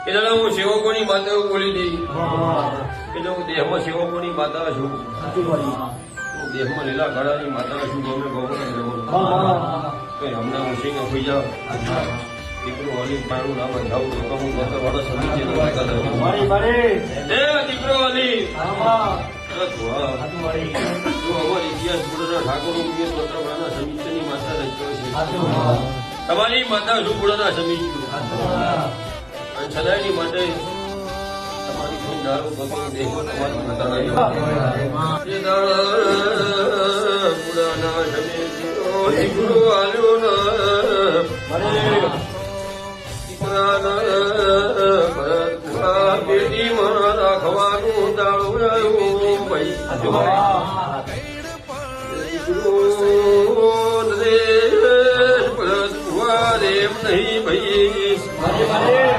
એટલે હું સેવકોની માતા બોલી દઈ એટલે હું દેહમાં સેવકોની માતા છું. હું દેહમાં લીલા ગાળાની માતા છું. ગમે ગૌરવ તો હમણાં હું સિંહ હોઈ જાઉં દીકરો અલી પાણું ના બંધાવું તો હું વાળો સમી દીકરો અલી ઇતિહાસ ઠાકોર સમિતિની માતા રચ્યો છે. તમારી માતા શું પુરાના સમિતિ અને સદાયની માટે તમારી કોઈ દારૂ ગમે દેખો તમારી માતા પુરાના સમિતિ દીકરો આવ્યો ને પેટી માં રાખવાનું દાળું આવ્યું ભાઈ રે નહીં ભાઈ